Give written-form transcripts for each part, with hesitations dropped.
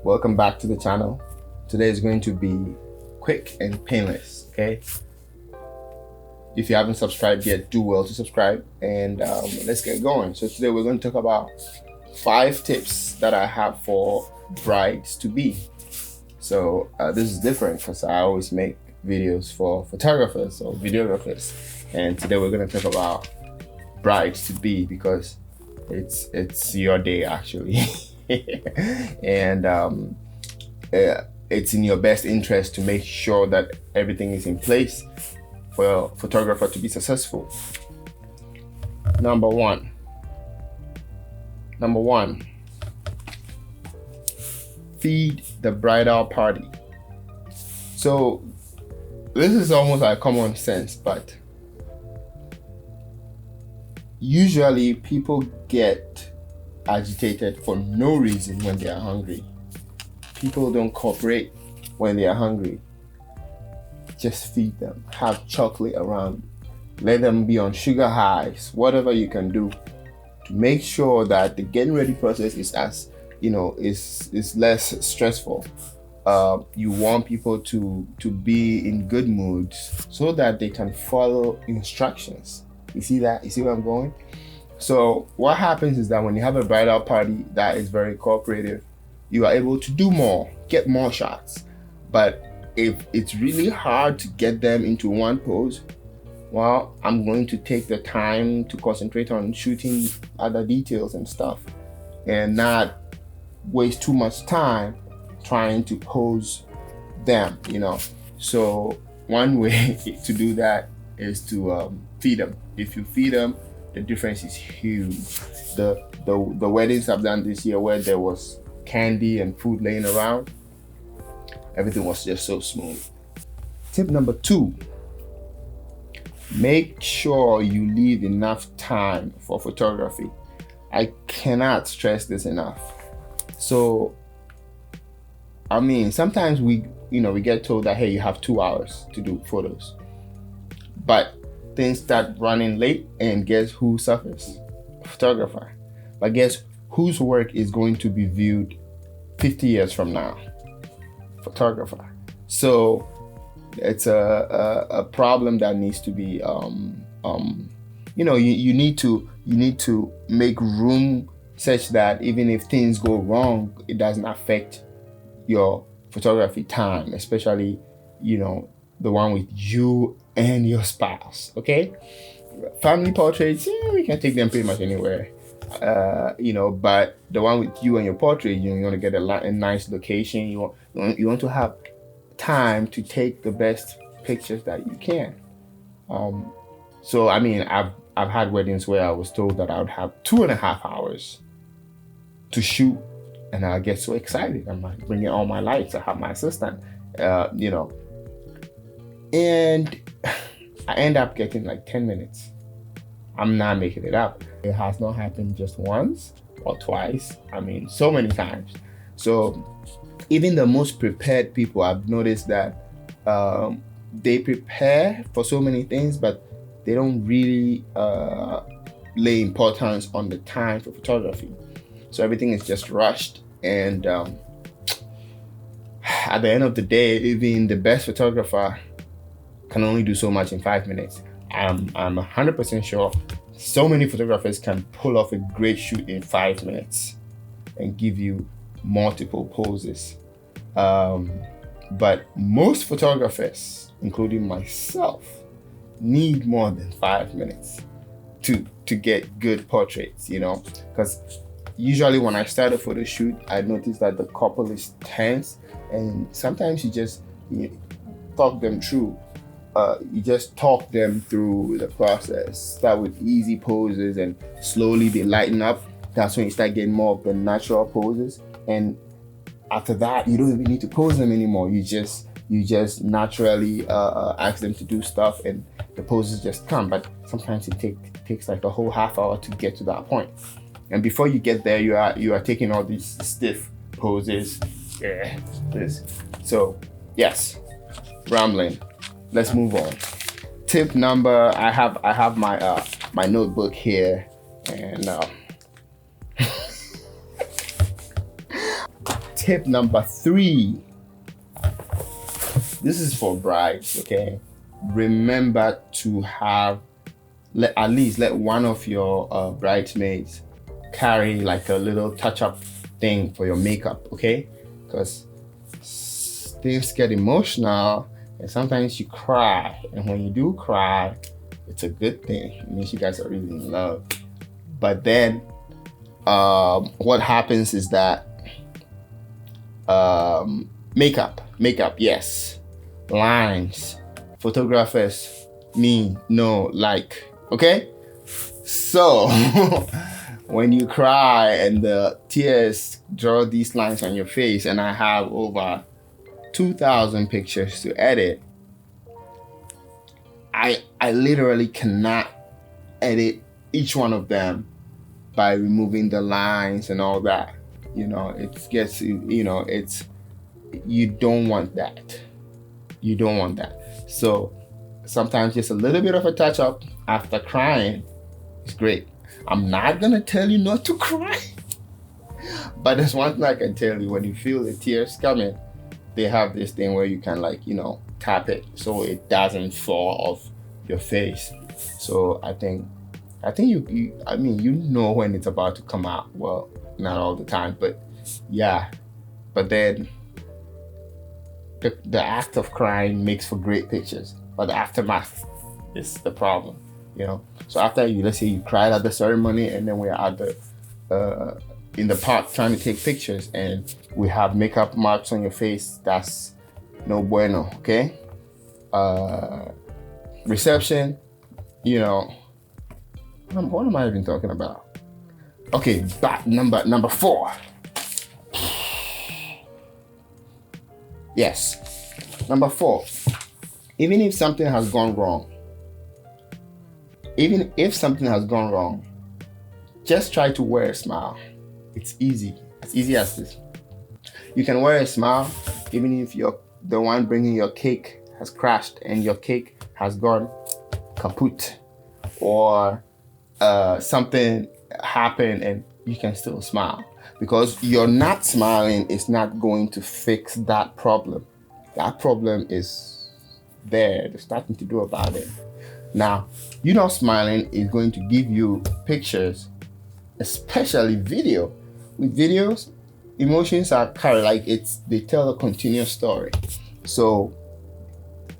Welcome back to the channel. Today is going to be quick and painless, okay? If you haven't subscribed yet, do well to subscribe, and let's get going. So today we're going to talk about 5 tips that I have for brides to be. So this is different because I always make videos for photographers or videographers, and today we're going to talk about brides to be because it's your day actually. And it's in your best interest to make sure that everything is in place for a photographer to be successful. Number one, feed the bridal party. So this is almost like common sense, but usually people get agitated for no reason when they are hungry. People don't cooperate when they are hungry. Just feed them. Have chocolate around. Let them be on sugar highs. Whatever you can do to make sure that the getting ready process is is less stressful. You want people to be in good moods so that they can follow instructions. You see that? You see where I'm going? So what happens is that when you have a bridal party that is very cooperative, you are able to do more, get more shots. But if it's really hard to get them into one pose, well, I'm going to take the time to concentrate on shooting other details and stuff and not waste too much time trying to pose them, So one way to do that is to feed them. If you feed them, the difference is huge. The weddings I've done this year where there was candy and food laying around, everything was just so smooth. Tip number 2, make sure you leave enough time for photography. I cannot stress this enough. So, sometimes we get told that, hey, you have 2 hours to do photos. But things start running late, and guess who suffers? Photographer. But guess whose work is going to be viewed 50 years from now? Photographer. So it's a problem that needs to be you need to make room such that even if things go wrong, it doesn't affect your photography time, especially the one with you and your spouse. Okay, family portraits, we can take them pretty much anywhere, but the one with you and your portrait, you want to get a nice location. You want to have time to take the best pictures that you can. So I've had weddings where I was told that I would have 2.5 hours to shoot, and I get so excited. I'm like bringing all my lights. I have my assistant, and I end up getting like 10 minutes. I'm not making it up. It has not happened just once or twice. So many times. So even the most prepared people, I've noticed that they prepare for so many things, but they don't really lay importance on the time for photography. So everything is just rushed, and at the end of the day, even the best photographer can only do so much in 5 minutes. I'm 100% sure so many photographers can pull off a great shoot in 5 minutes and give you multiple poses. But most photographers, including myself, need more than 5 minutes to get good portraits, because usually when I start a photo shoot, I notice that the couple is tense, and sometimes you talk them through. You just talk them through the process. Start with easy poses and slowly they lighten up. That's when you start getting more of the natural poses. And after that, you don't even need to pose them anymore. You just naturally ask them to do stuff, and the poses just come. But sometimes it takes like a whole half hour to get to that point. And before you get there, you are taking all these stiff poses. Yeah, this. So yes, rambling. Let's move on. Tip number, I have my notebook here, and tip number 3. This is for brides, okay? Remember to have at least let one of your bridesmaids carry like a little touch-up thing for your makeup, okay? Because things get emotional and sometimes you cry, and when you do cry, it's a good thing. It means you guys are really in love. But then what happens is that makeup, yes, lines, photographers okay? So when you cry and the tears draw these lines on your face, and I have over 2,000 pictures to edit, I literally cannot edit each one of them by removing the lines and all that. You don't want that. You don't want that. So sometimes just a little bit of a touch up after crying is great. I'm not gonna tell you not to cry, but there's one thing I can tell you: when you feel the tears coming, they have this thing where you can tap it so it doesn't fall off your face. So I think you know when it's about to come out. Well, not all the time, but yeah. But then the act of crying makes for great pictures, but the aftermath is the problem, So after let's say you cried at the ceremony, and then we're at the in the park trying to take pictures, and we have makeup marks on your face, that's no bueno, okay? Reception, what am I even talking about? Okay, back number 4. Yes, number 4. Even if something has gone wrong, just try to wear a smile. It's easy. As easy as this. You can wear a smile even if the one bringing your cake has crashed and your cake has gone kaput, or something happened, and you can still smile, because you're not smiling is not going to fix that problem. That problem is there. There's nothing to do about it. Now, you not smiling is going to give you pictures, especially video. With videos, emotions are carried, they tell a continuous story. So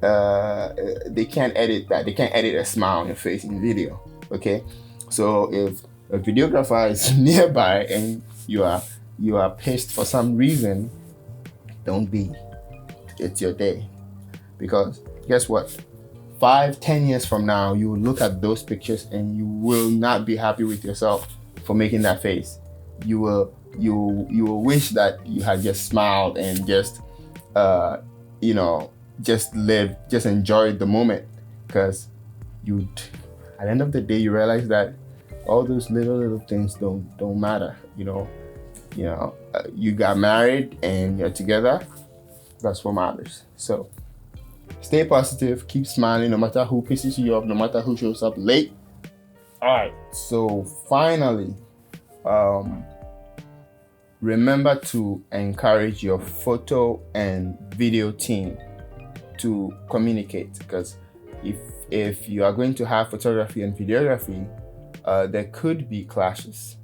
they can't edit that. They can't edit a smile on your face in video. Okay, so if a videographer is nearby and you are pissed for some reason, don't be. It's your day, because guess what? 5-10 years from now, you will look at those pictures and you will not be happy with yourself for making that face. You will wish that you had just smiled and just just enjoyed the moment, because at the end of the day you realize that all those little things don't matter. You got married and you're together. That's what matters. So stay positive, keep smiling, no matter who pisses you off, no matter who shows up late. All right, so finally, remember to encourage your photo and video team to communicate, because if you are going to have photography and videography, there could be clashes.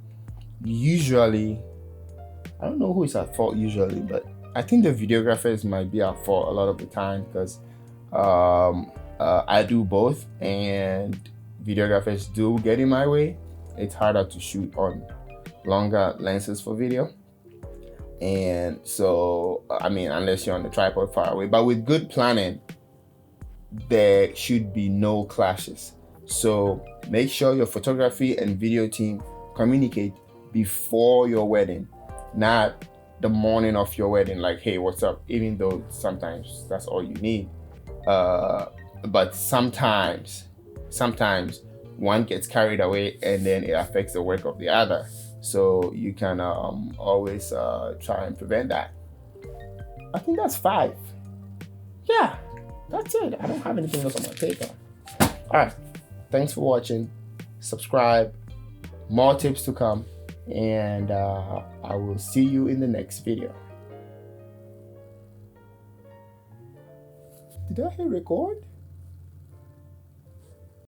Usually, I don't know who is at fault usually, but I think the videographers might be at fault a lot of the time, because I do both, and videographers do get in my way. It's harder to shoot on longer lenses for video, and so unless you're on the tripod far away. But with good planning, there should be no clashes. So make sure your photography and video team communicate before your wedding, not the morning of your wedding, like, hey, what's up? Even though sometimes that's all you need. But sometimes one gets carried away and then it affects the work of the other. So you can always try and prevent that. I think that's 5. Yeah, that's it. I don't have anything else on my paper. All right. Thanks for watching. Subscribe. More tips to come. And I will see you in the next video. Did I hit record?